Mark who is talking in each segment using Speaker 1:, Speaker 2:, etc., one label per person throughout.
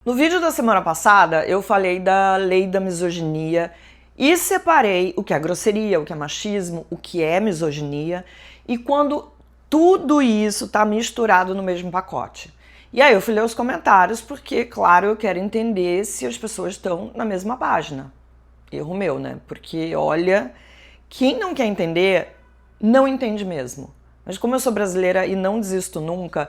Speaker 1: No vídeo da semana passada, eu falei da lei da misoginia e separei o que é grosseria, o que é machismo, o que é misoginia e quando tudo isso tá misturado no mesmo pacote. E aí eu fui ler os comentários porque, claro, eu quero entender se as pessoas estão na mesma página. Erro meu, né? Porque, olha, quem não quer entender, não entende mesmo. Mas como eu sou brasileira e não desisto nunca,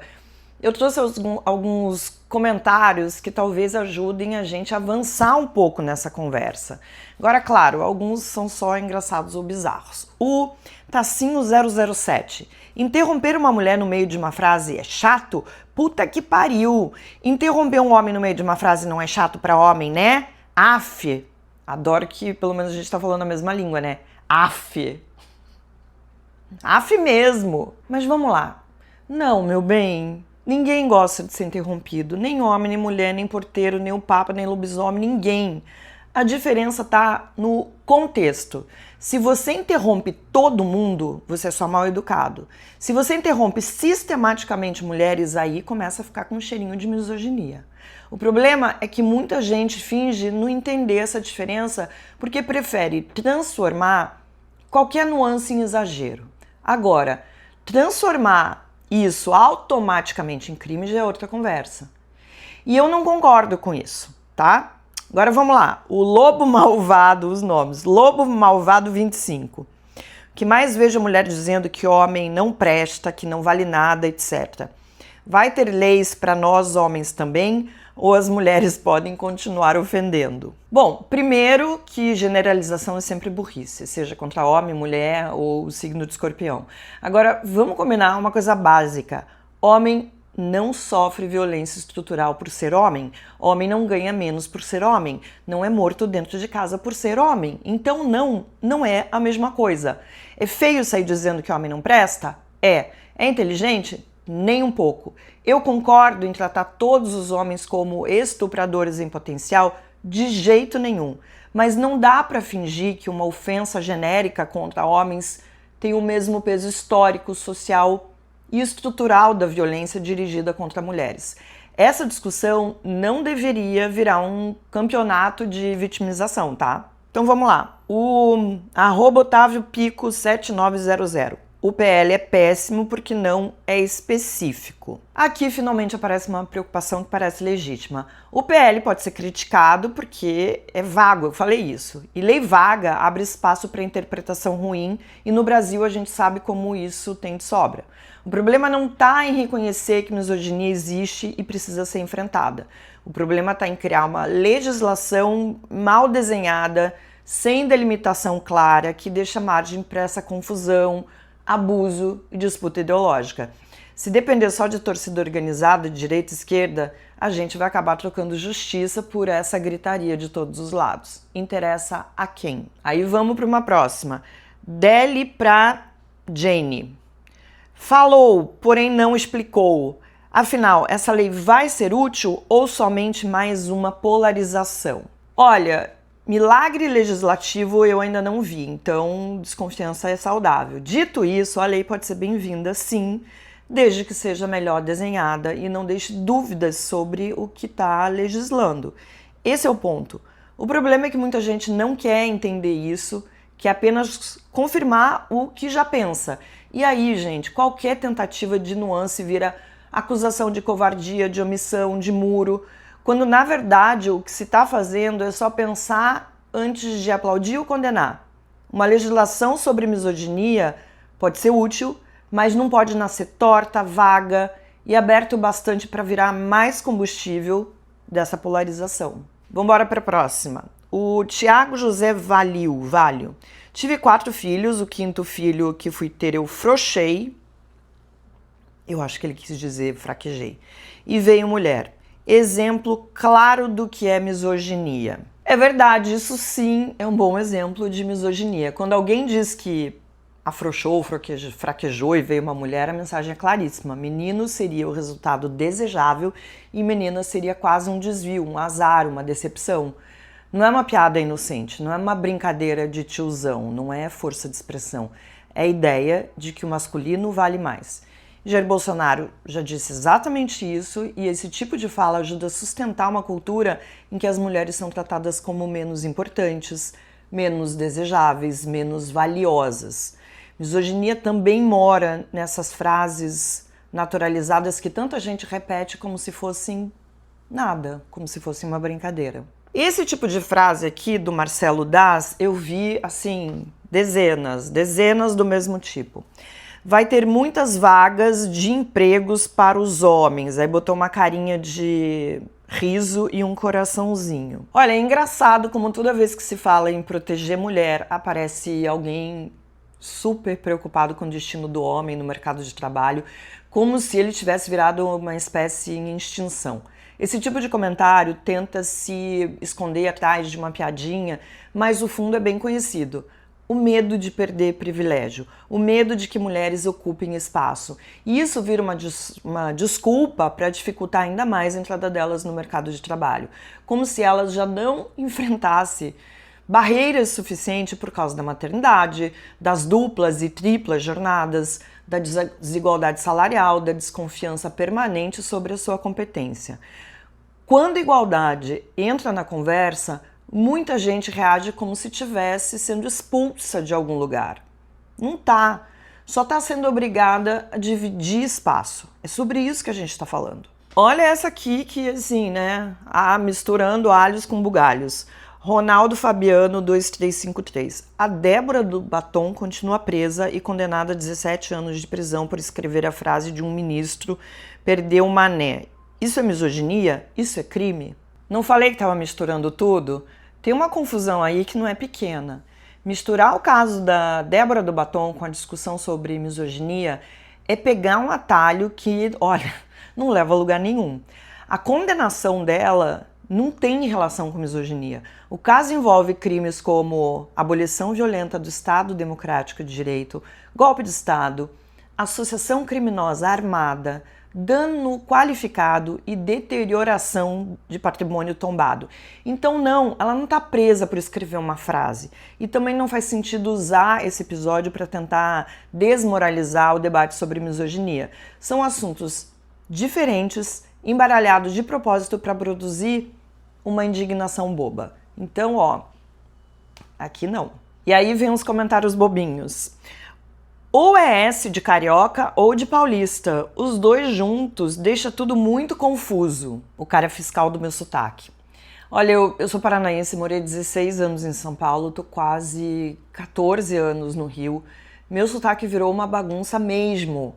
Speaker 1: eu trouxe alguns comentários que talvez ajudem a gente a avançar um pouco nessa conversa. Agora, claro, alguns são só engraçados ou bizarros. O Tacinho007. Interromper uma mulher no meio de uma frase é chato? Puta que pariu! Interromper um homem no meio de uma frase não é chato pra homem, né? Aff! Adoro que pelo menos a gente tá falando a mesma língua, né? Aff! Aff mesmo! Mas vamos lá. Não, meu bem... Ninguém gosta de ser interrompido, nem homem, nem mulher, nem porteiro, nem o papa, nem lobisomem, ninguém. A diferença está no contexto. Se você interrompe todo mundo, você é só mal educado. Se você interrompe sistematicamente mulheres, aí começa a ficar com um cheirinho de misoginia. O problema é que muita gente finge não entender essa diferença porque prefere transformar qualquer nuance em exagero. Agora, transformar isso automaticamente em crime já é outra conversa. E eu não concordo com isso, tá? Agora vamos lá. O lobo malvado, os nomes. Lobo malvado 25. O que mais vejo mulheres dizendo que homem não presta, que não vale nada, etc. Vai ter leis para nós homens também? Ou as mulheres podem continuar ofendendo? Bom, primeiro que generalização é sempre burrice, seja contra homem, mulher ou o signo de escorpião. Agora, vamos combinar uma coisa básica. Homem não sofre violência estrutural por ser homem. Homem não ganha menos por ser homem. Não é morto dentro de casa por ser homem. Então não é a mesma coisa. É feio sair dizendo que homem não presta? É. É inteligente? Nem um pouco. Eu concordo em tratar todos os homens como estupradores em potencial? De jeito nenhum. Mas não dá para fingir que uma ofensa genérica contra homens tem o mesmo peso histórico, social e estrutural da violência dirigida contra mulheres. Essa discussão não deveria virar um campeonato de vitimização, tá? Então vamos lá. O @OtávioPico7900. O PL é péssimo porque não é específico. Aqui finalmente aparece uma preocupação que parece legítima. O PL pode ser criticado porque é vago, eu falei isso. E lei vaga abre espaço para interpretação ruim e no Brasil a gente sabe como isso tem de sobra. O problema não está em reconhecer que misoginia existe e precisa ser enfrentada. O problema está em criar uma legislação mal desenhada, sem delimitação clara, que deixa margem para essa confusão, abuso e disputa ideológica. Se depender só de torcida organizada, de direita e esquerda, a gente vai acabar trocando justiça por essa gritaria de todos os lados. Interessa a quem? Aí vamos para uma próxima. Deli pra Jane. Falou, porém não explicou. Afinal, essa lei vai ser útil ou somente mais uma polarização? Olha, milagre legislativo eu ainda não vi, então desconfiança é saudável. Dito isso, a lei pode ser bem-vinda, sim, desde que seja melhor desenhada e não deixe dúvidas sobre o que está legislando. Esse é o ponto. O problema é que muita gente não quer entender isso, quer apenas confirmar o que já pensa. E aí, gente, qualquer tentativa de nuance vira acusação de covardia, de omissão, de muro, quando na verdade o que se está fazendo é só pensar antes de aplaudir ou condenar. Uma legislação sobre misoginia pode ser útil, mas não pode nascer torta, vaga e aberto bastante para virar mais combustível dessa polarização. Vamos embora para a próxima. O Tiago José Valho. Tive 4 filhos, o 5º filho que fui ter eu frouxei. Eu acho que ele quis dizer fraquejei. E veio mulher. Exemplo claro do que é misoginia. É verdade, isso sim é um bom exemplo de misoginia. Quando alguém diz que afrouxou, fraquejou e veio uma mulher, a mensagem é claríssima. Menino seria o resultado desejável e menina seria quase um desvio, um azar, uma decepção. Não é uma piada inocente, não é uma brincadeira de tiozão, não é força de expressão. É a ideia de que o masculino vale mais. Jair Bolsonaro já disse exatamente isso, e esse tipo de fala ajuda a sustentar uma cultura em que as mulheres são tratadas como menos importantes, menos desejáveis, menos valiosas. Misoginia também mora nessas frases naturalizadas que tanta gente repete como se fossem nada, como se fosse uma brincadeira. Esse tipo de frase aqui do Marcelo Das, eu vi, assim, dezenas do mesmo tipo. Vai ter muitas vagas de empregos para os homens. Aí botou uma carinha de riso e um coraçãozinho. Olha, é engraçado como toda vez que se fala em proteger mulher, aparece alguém super preocupado com o destino do homem no mercado de trabalho, como se ele tivesse virado uma espécie em extinção. Esse tipo de comentário tenta se esconder atrás de uma piadinha, mas o fundo é bem conhecido. O medo de perder privilégio, o medo de que mulheres ocupem espaço. E isso vira uma desculpa para dificultar ainda mais a entrada delas no mercado de trabalho, como se elas já não enfrentassem barreiras suficientes por causa da maternidade, das duplas e triplas jornadas, da desigualdade salarial, da desconfiança permanente sobre a sua competência. Quando a igualdade entra na conversa, muita gente reage como se estivesse sendo expulsa de algum lugar. Não tá. Só está sendo obrigada a dividir espaço. É sobre isso que a gente está falando. Olha essa aqui que, assim, né? Misturando alhos com bugalhos. Ronaldo Fabiano 2353. A Débora do Batom continua presa e condenada a 17 anos de prisão por escrever a frase de um ministro perdeu o mané. Isso é misoginia? Isso é crime? Não falei que estava misturando tudo? Tem uma confusão aí que não é pequena. Misturar o caso da Débora do Batom com a discussão sobre misoginia é pegar um atalho que, olha, não leva a lugar nenhum. A condenação dela não tem relação com misoginia. O caso envolve crimes como abolição violenta do Estado Democrático de Direito, golpe de Estado, associação criminosa armada, dano qualificado e deterioração de patrimônio tombado. Então não, ela não está presa por escrever uma frase. E também não faz sentido usar esse episódio para tentar desmoralizar o debate sobre misoginia. São assuntos diferentes, embaralhados de propósito para produzir uma indignação boba. Então, ó, aqui não. E aí vem os comentários bobinhos. Ou é S de carioca ou de paulista. Os dois juntos deixa tudo muito confuso. O cara é fiscal do meu sotaque. Olha, eu sou paranaense, morei 16 anos em São Paulo, tô quase 14 anos no Rio. Meu sotaque virou uma bagunça mesmo.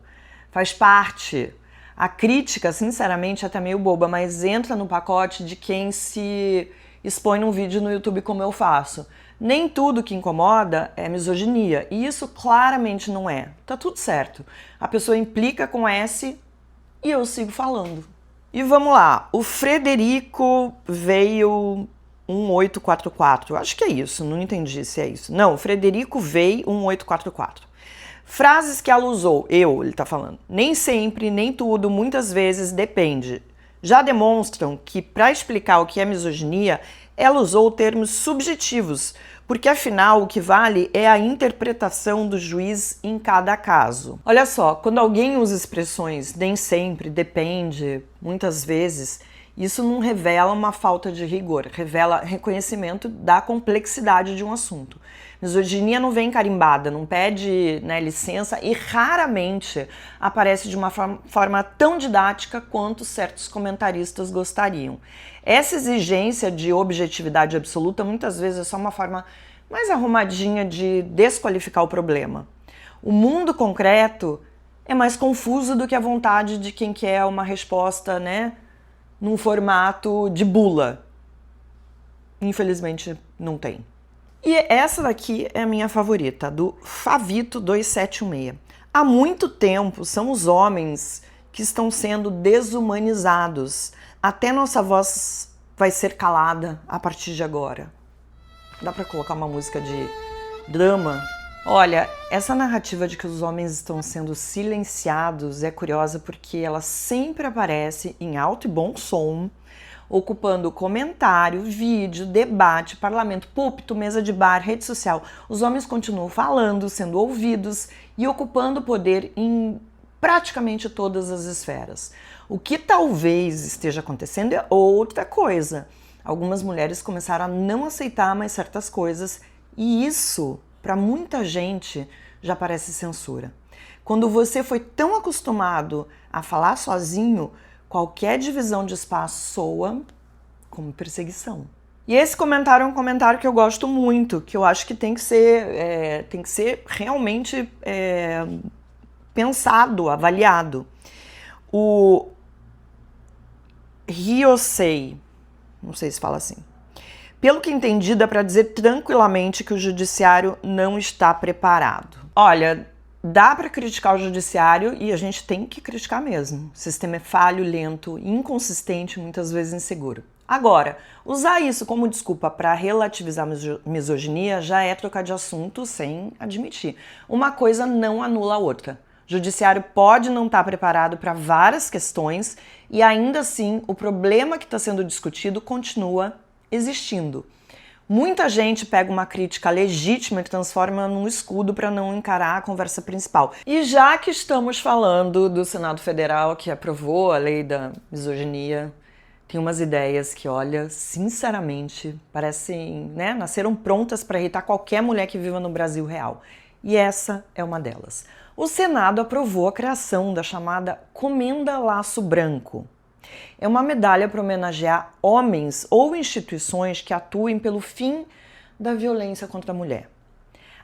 Speaker 1: Faz parte. A crítica, sinceramente, é até meio boba, mas entra no pacote de quem se expõe num vídeo no YouTube como eu faço. Nem tudo que incomoda é misoginia, e isso claramente não é. Tá tudo certo. A pessoa implica com S e eu sigo falando. E vamos lá, o Frederico veio 1844. Acho que é isso, não entendi se é isso. Não, o Frederico veio 1844. Frases que ela usou, ele tá falando. Nem sempre, nem tudo, muitas vezes, depende. Já demonstram que, para explicar o que é misoginia, ela usou termos subjetivos, porque afinal o que vale é a interpretação do juiz em cada caso. Olha só, quando alguém usa expressões nem sempre, depende, muitas vezes, isso não revela uma falta de rigor, revela reconhecimento da complexidade de um assunto. Misoginia não vem carimbada, não pede, licença e raramente aparece de uma forma tão didática quanto certos comentaristas gostariam. Essa exigência de objetividade absoluta muitas vezes é só uma forma mais arrumadinha de desqualificar o problema. O mundo concreto é mais confuso do que a vontade de quem quer uma resposta, num formato de bula. Infelizmente não tem. E essa daqui é a minha favorita, do Favito 2716. Há muito tempo são os homens que estão sendo desumanizados. Até nossa voz vai ser calada a partir de agora. Dá pra colocar uma música de drama? Olha, essa narrativa de que os homens estão sendo silenciados é curiosa porque ela sempre aparece em alto e bom som, ocupando comentário, vídeo, debate, parlamento, púlpito, mesa de bar, rede social. Os homens continuam falando, sendo ouvidos e ocupando poder em praticamente todas as esferas. O que talvez esteja acontecendo é outra coisa. Algumas mulheres começaram a não aceitar mais certas coisas e isso, para muita gente, já parece censura. Quando você foi tão acostumado a falar sozinho, qualquer divisão de espaço soa como perseguição. E esse comentário é um comentário que eu gosto muito, que eu acho que tem que ser realmente pensado, avaliado. O Ryosei, não sei se fala assim. Pelo que entendi, dá para dizer tranquilamente que o judiciário não está preparado. Olha, dá para criticar o judiciário e a gente tem que criticar mesmo. O sistema é falho, lento, inconsistente, muitas vezes inseguro. Agora, usar isso como desculpa para relativizar a misoginia já é trocar de assunto sem admitir. Uma coisa não anula a outra. O judiciário pode não estar preparado para várias questões e ainda assim o problema que está sendo discutido continua existindo. Muita gente pega uma crítica legítima e transforma num escudo para não encarar a conversa principal. E já que estamos falando do Senado Federal que aprovou a lei da misoginia, tem umas ideias que, olha, sinceramente, parecem, nasceram prontas para irritar qualquer mulher que viva no Brasil real. E essa é uma delas. O Senado aprovou a criação da chamada Comenda Laço Branco. É uma medalha para homenagear homens ou instituições que atuem pelo fim da violência contra a mulher.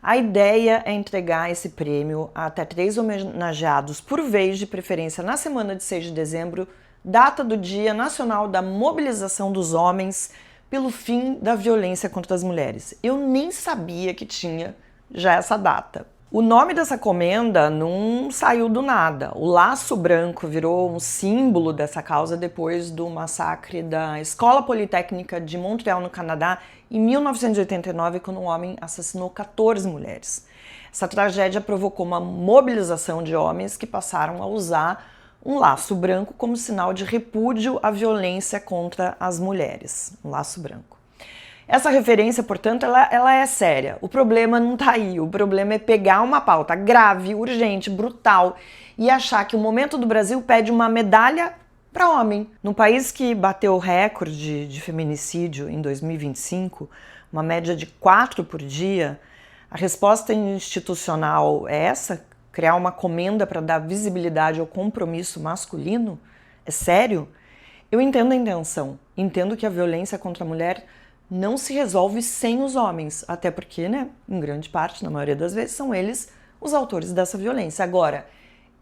Speaker 1: A ideia é entregar esse prêmio a até 3 homenageados por vez, de preferência na semana de 6 de dezembro, data do Dia Nacional da Mobilização dos Homens pelo fim da violência contra as mulheres. Eu nem sabia que tinha já essa data. O nome dessa comenda não saiu do nada. O laço branco virou um símbolo dessa causa depois do massacre da Escola Politécnica de Montreal, no Canadá, em 1989, quando um homem assassinou 14 mulheres. Essa tragédia provocou uma mobilização de homens que passaram a usar um laço branco como sinal de repúdio à violência contra as mulheres. Um laço branco. Essa referência, portanto, ela é séria. O problema não está aí. O problema é pegar uma pauta grave, urgente, brutal e achar que o momento do Brasil pede uma medalha para homem. No país que bateu o recorde de feminicídio em 2025, uma média de 4 por dia, a resposta institucional é essa? Criar uma comenda para dar visibilidade ao compromisso masculino? É sério? Eu entendo a intenção. Entendo que a violência contra a mulher não se resolve sem os homens, até porque, em grande parte, na maioria das vezes, são eles os autores dessa violência. Agora,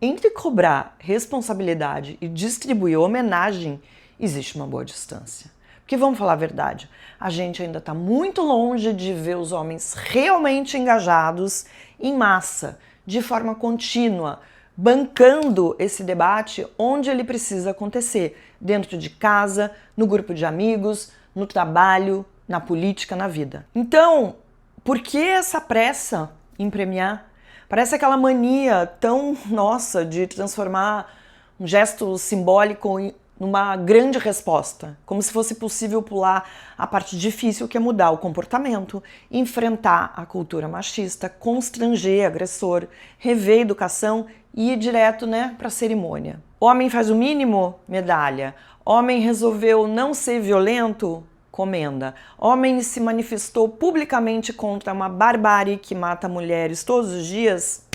Speaker 1: entre cobrar responsabilidade e distribuir homenagem, existe uma boa distância. Porque vamos falar a verdade, a gente ainda está muito longe de ver os homens realmente engajados em massa, de forma contínua, bancando esse debate onde ele precisa acontecer, dentro de casa, no grupo de amigos, no trabalho, na política, na vida. Então, por que essa pressa em premiar? Parece aquela mania tão nossa de transformar um gesto simbólico numa grande resposta, como se fosse possível pular a parte difícil, que é mudar o comportamento, enfrentar a cultura machista, constranger agressor, rever a educação e ir direto, para a cerimônia. Homem faz o mínimo? Medalha. Homem resolveu não ser violento? Comenda. Homem se manifestou publicamente contra uma barbárie que mata mulheres todos os dias?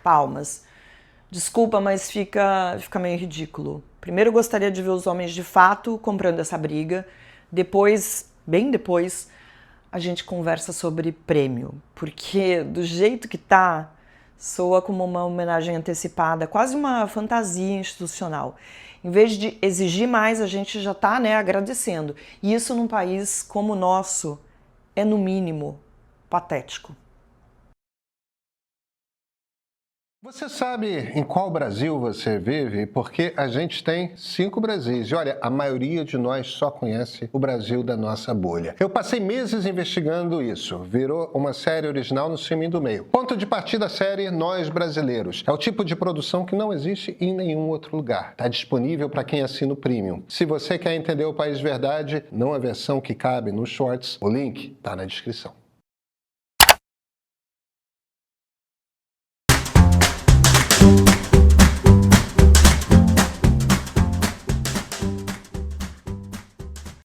Speaker 1: Palmas. Desculpa, mas fica meio ridículo. Primeiro eu gostaria de ver os homens de fato comprando essa briga. Depois, bem depois, a gente conversa sobre prêmio. Porque do jeito que tá, soa como uma homenagem antecipada, quase uma fantasia institucional. Em vez de exigir mais, a gente já está agradecendo. E isso num país como o nosso é, no mínimo, patético.
Speaker 2: Você sabe em qual Brasil você vive? Porque a gente tem 5 Brasis. E olha, a maioria de nós só conhece o Brasil da nossa bolha. Eu passei meses investigando isso. Virou uma série original no Streaming do Meio. Ponto de partida da série Nós Brasileiros. É o tipo de produção que não existe em nenhum outro lugar. Está disponível para quem assina o Premium. Se você quer entender o país de verdade, não a versão que cabe nos shorts, o link está na descrição.